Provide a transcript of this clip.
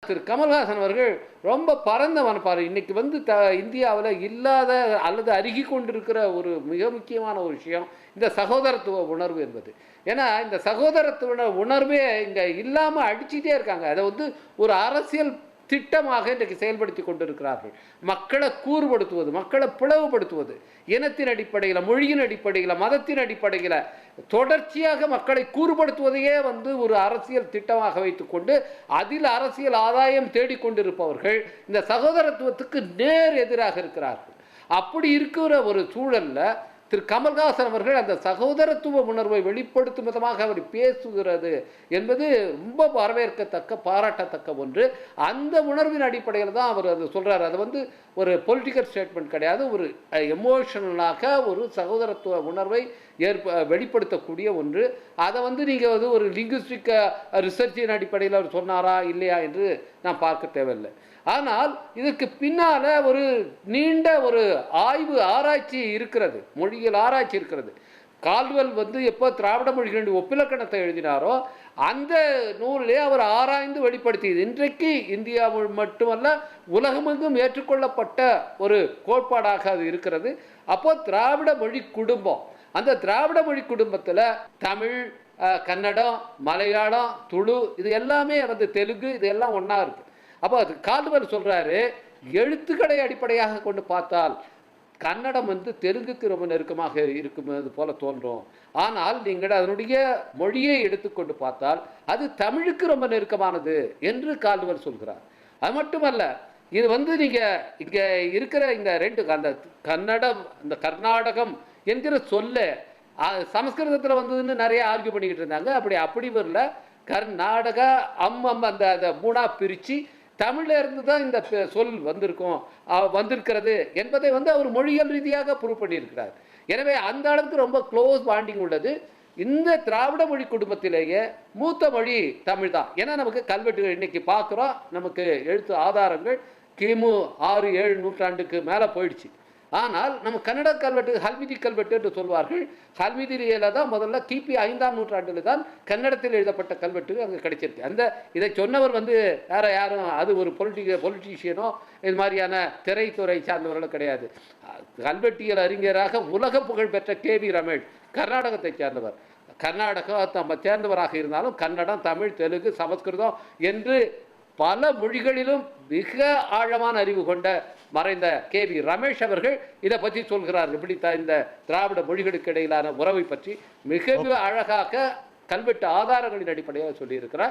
திரு கமல்ஹாசன் அவர்கள் ரொம்ப பரந்த மனப்பாரு. இன்னைக்கு வந்து இந்தியாவில் இல்லாத அல்லது அருகி கொண்டிருக்கிற ஒரு மிக முக்கியமான ஒரு விஷயம் இந்த சகோதரத்துவ உணர்வு என்பது. ஏன்னா இந்த சகோதரத்துவ உணர்வே இங்கே இல்லாமல் அடிச்சுட்டே இருக்காங்க. அதை வந்து ஒரு அரசியல் திட்டமாக இன்றைக்கு செயல்படுத்தி கொண்டிருக்கிறார்கள். மக்களை கூறுபடுத்துவது, மக்களை பிளவுபடுத்துவது, இனத்தின் அடிப்படையில், மொழியின் அடிப்படையில், மதத்தின் அடிப்படையில் தொடர்ச்சியாக மக்களை கூறுபடுத்துவதையே வந்து ஒரு அரசியல் திட்டமாக வைத்துக்கொண்டு அதில் அரசியல் ஆதாயம் தேடிக்கொண்டிருப்பவர்கள் இந்த சகோதரத்துவத்துக்கு நேர் எதிராக இருக்கிறார்கள். அப்படி இருக்கிற ஒரு சூழல்ல திரு கமல்ஹாசன் அவர்கள் அந்த சகோதரத்துவ உணர்வை வெளிப்படுத்தும் விதமாக அவர் பேசுகிறது என்பது ரொம்ப வரவேற்கத்தக்க, பாராட்டத்தக்க ஒன்று. அந்த உணர்வின் அடிப்படையில் தான் அவர் அதை சொல்கிறார். அது வந்து ஒரு பொலிட்டிக்கல் ஸ்டேட்மெண்ட் கிடையாது, ஒரு எமோஷனலாக ஒரு சகோதரத்துவ உணர்வை வெளிப்படுத்தக்கூடிய ஒன்று. அதை வந்து நீங்கள் வந்து ஒரு லிங்குஸ்டிக் ரிசர்ச்சின் அடிப்படையில் அவர் சொன்னாரா இல்லையா என்று நான் பார்க்க தேவையில்லை. ஆனால் இதற்கு பின்னால ஒரு நீண்ட ஒரு ஆராய்ச்சி இருக்கிறது, மொழியியல் ஆராய்ச்சி இருக்கிறது. கால்டுவெல் வந்து எப்போ திராவிட மொழிகளின் ஒப்பிலக்கணத்தை எழுதினாரோ அந்த நூலிலே அவர் ஆராய்ந்து வெளிப்படுத்தியது இன்றைக்கு இந்தியா மட்டுமல்ல உலகமெங்கும் ஏற்றுக்கொள்ளப்பட்ட ஒரு கோட்பாடாக அது இருக்கிறது. அப்போ திராவிட மொழி குடும்பம், அந்த திராவிட மொழி குடும்பத்தில் தமிழ், கன்னடம், மலையாளம், துளு இது எல்லாமே வந்து தெலுங்கு இது எல்லாம் ஒன்றா இருக்குது. அப்போ அது கால்டுவெல் சொல்கிறாரு, எழுத்துக்களை அடிப்படையாக கொண்டு பார்த்தால் கன்னடம் வந்து தெலுங்குக்கு ரொம்ப நெருக்கமாக இருக்கும்போது போல தோன்றும். ஆனால் நீங்கள் அதனுடைய மொழியை எடுத்துக்கொண்டு பார்த்தால் அது தமிழுக்கு ரொம்ப நெருக்கமானது என்று கால்டுவெல் சொல்கிறார். அது மட்டுமல்ல, இது வந்து நீங்கள் இங்கே இருக்கிற இந்த ரெண்டு அந்த கன்னடம், இந்த கர்நாடகம் என்கிற சொல்ல சமஸ்கிருதத்தில் வந்ததுன்னு நிறைய ஆர்கியூ பண்ணிக்கிட்டு இருந்தாங்க. அப்படி வரல. கர்நாடகா அந்த மூணா பிரித்து தமிழ்ல இருந்து தான் இந்த சொல் வந்திருக்கிறது என்பதை வந்து அவர் மொழியியல் ரீதியாக ப்ரூவ் பண்ணியிருக்கிறார். எனவே அந்த அளவுக்கு ரொம்ப க்ளோஸ் பாண்டிங் உள்ளது. இந்த திராவிட மொழி குடும்பத்திலேயே மூத்த மொழி தமிழ் தான். ஏன்னா நமக்கு கல்வெட்டுகள் இன்னைக்கு பார்க்குறோம், நமக்கு எழுத்து ஆதாரங்கள் கிமு 6-7 நூற்றாண்டுக்கு மேலே போயிடுச்சு. ஆனால் நம்ம கன்னட கல்வெட்டு ஹல்மிதி கல்வெட்டு என்று சொல்வார்கள். ஹல்மிதியில தான் முதல்ல கிபி 5ஆம் நூற்றாண்டில் தான் கன்னடத்தில் எழுதப்பட்ட கல்வெட்டு அங்கே கிடைச்சிருக்கு. இதை சொன்னவர் வந்து யாரும் அது ஒரு பொலிட்டீஷியனோ இது மாதிரியான திரைத்துறை சார்ந்தவர்களும் கிடையாது. கல்வெட்டியல் அறிஞராக உலக புகழ் பெற்ற KV ரமேஷ் கர்நாடகத்தை சேர்ந்தவர். கர்நாடகம் நம்ம சேர்ந்தவராக இருந்தாலும் கன்னடம், தமிழ், தெலுங்கு, சமஸ்கிருதம் என்று பல மொழிகளிலும் மிக ஆழமான அறிவு கொண்ட மறைந்த KV ரமேஷ் அவர்கள் இதை பற்றி சொல்கிறார். இப்படித்தான் இந்த திராவிட மொழிகளுக்கு இடையிலான உறவை பற்றி மிக அழகாக கல்வெட்டு ஆதாரங்களின் அடிப்படையாக சொல்லியிருக்கிறார்.